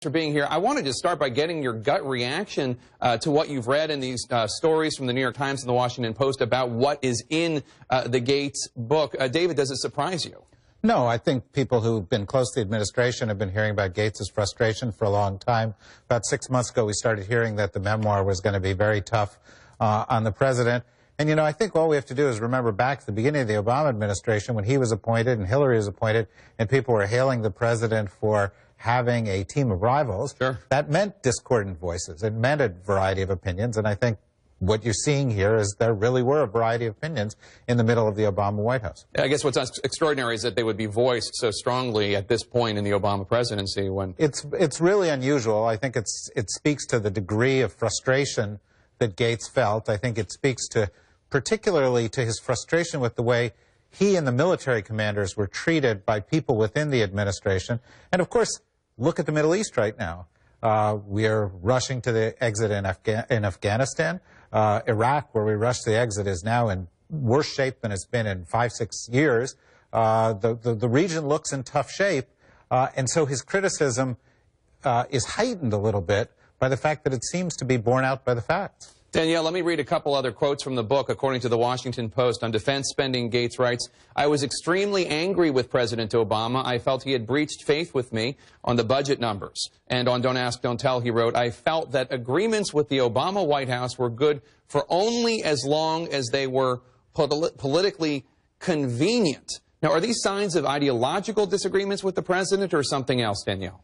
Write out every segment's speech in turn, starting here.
For being here. I wanted to start by getting your gut reaction to what you've read in these stories from the New York Times and the Washington Post about what is in the Gates book. David, does it surprise you? No, I think people who've been close to the administration have been hearing about Gates' frustration for a long time. About 6 months ago, we started hearing that the memoir was going to be very tough on the president. And, you know, I think all we have to do is remember back to the beginning of the Obama administration when he was appointed and Hillary was appointed and people were hailing the president for having a team of rivals. Sure. That meant discordant voices. It meant a variety of opinions. And I think what you're seeing here is there really were a variety of opinions in the middle of the Obama White House. I guess what's extraordinary is that they would be voiced so strongly at this point in the Obama presidency. When It's really unusual. I think it speaks to the degree of frustration that Gates felt. I think it speaks to particularly to his frustration with the way he and the military commanders were treated by people within the administration. And of course, look at the Middle East right now. We are rushing to the exit in Afghanistan. Iraq, where we rushed to the exit, is now in worse shape than it's been in 5-6 years. The region looks in tough shape. And so his criticism is heightened a little bit by the fact that it seems to be borne out by the facts. Danielle, let me read a couple other quotes from the book. According to the Washington Post, on defense spending, Gates writes, "I was extremely angry with President Obama. I felt he had breached faith with me on the budget numbers." And on Don't Ask, Don't Tell, he wrote, "I felt that agreements with the Obama White House were good for only as long as they were politically convenient." Now, are these signs of ideological disagreements with the president or something else, Danielle?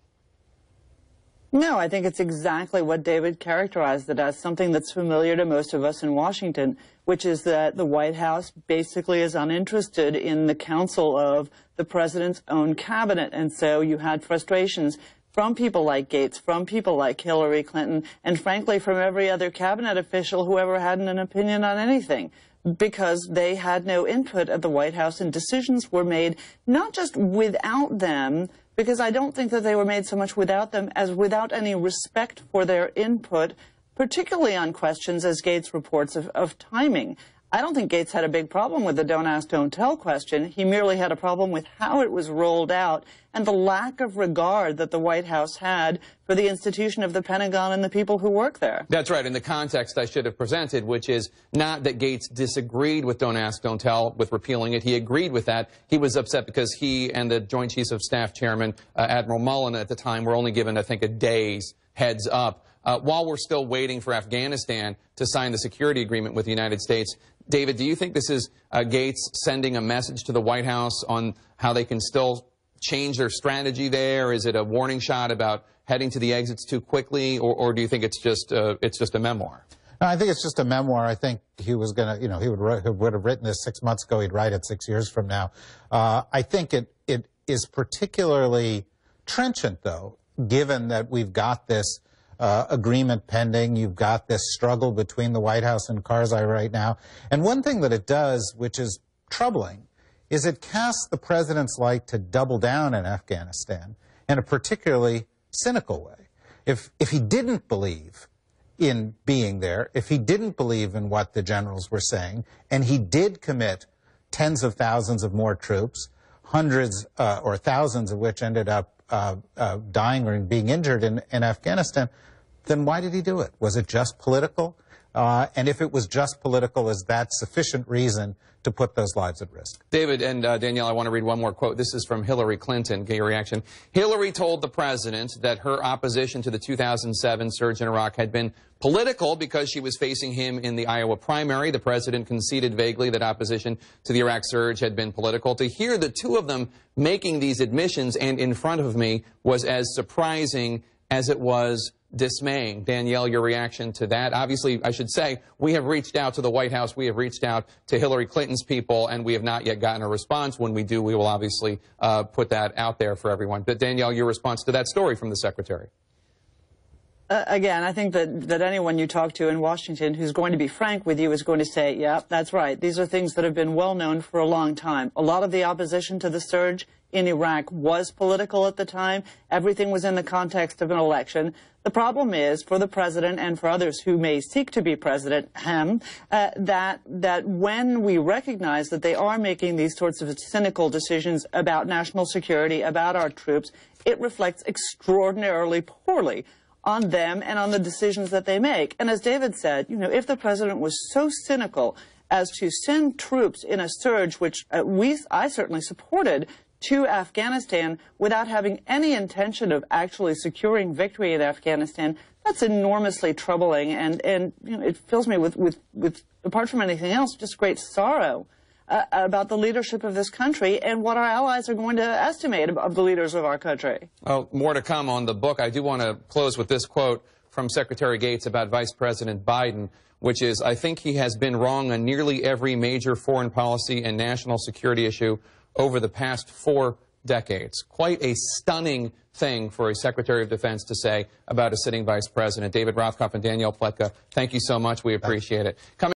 No, I think it's exactly what David characterized it as, something that's familiar to most of us in Washington, which is that the White House basically is uninterested in the counsel of the president's own cabinet. And so you had frustrations from people like Gates, from people like Hillary Clinton, and frankly from every other cabinet official who ever had an opinion on anything, because they had no input at the White House, and decisions were made not just without them, because I don't think that they were made so much without them as without any respect for their input, particularly on questions, as Gates reports, of timing. I don't think Gates had a big problem with the Don't Ask, Don't Tell question. He merely had a problem with how it was rolled out and the lack of regard that the White House had for the institution of the Pentagon and the people who work there. That's right. In the context I should have presented, which is not that Gates disagreed with Don't Ask, Don't Tell, with repealing it. He agreed with that. He was upset because he and the Joint Chiefs of Staff Chairman, Admiral Mullen at the time, were only given, I think, a day's heads up. While we're still waiting for Afghanistan to sign the security agreement with the United States, David, do you think this is Gates sending a message to the White House on how they can still change their strategy there? Is it a warning shot about heading to the exits too quickly, or do you think it's just a memoir? No, I think it's just a memoir. I think he was going to, you know, he would have written this 6 months ago. He'd write it 6 years from now. I think it is particularly trenchant, though, given that we've got this agreement pending. You've got this struggle between the White House and Karzai right now. And one thing that it does, which is troubling, is it casts the president's light to double down in Afghanistan in a particularly cynical way. If he didn't believe in being there, if he didn't believe in what the generals were saying, and he did commit tens of thousands of more troops, hundreds or thousands of which ended up dying or being injured in Afghanistan, then why did he do it? Was it just political? And if it was just political, is that sufficient reason to put those lives at risk? David and Danielle, I want to read one more quote. This is from Hillary Clinton. Get your reaction. Hillary told the president that her opposition to the 2007 surge in Iraq had been political because she was facing him in the Iowa primary. The president conceded vaguely that opposition to the Iraq surge had been political. To hear the two of them making these admissions and in front of me was as surprising as it was dismaying. Danielle, your reaction to that? Obviously, I should say, we have reached out to the White House, we have reached out to Hillary Clinton's people, and we have not yet gotten a response. When we do, we will obviously put that out there for everyone. But Danielle, your response to that story from the Secretary? Again, I think that anyone you talk to in Washington who's going to be frank with you is going to say, yeah, that's right. These are things that have been well known for a long time. A lot of the opposition to the surge in Iraq was political at the time. Everything was in the context of an election. The problem is, for the president and for others who may seek to be president, that when we recognize that they are making these sorts of cynical decisions about national security, about our troops, it reflects extraordinarily poorly on them and on the decisions that they make. And as David said, you know, if the president was so cynical as to send troops in a surge, which I certainly supported, to Afghanistan without having any intention of actually securing victory in Afghanistan, that's enormously troubling, and you know, it fills me with apart from anything else, just great sorrow about the leadership of this country and what our allies are going to estimate of the leaders of our country. Well, more to come on the book. I do want to close with this quote from Secretary Gates about Vice President Biden, which is, I think he has been wrong on nearly every major foreign policy and national security issue over the past 4 decades. Quite a stunning thing for a Secretary of Defense to say about a sitting Vice President. David Rothkopf and Danielle Pletka, thank you so much. We appreciate it.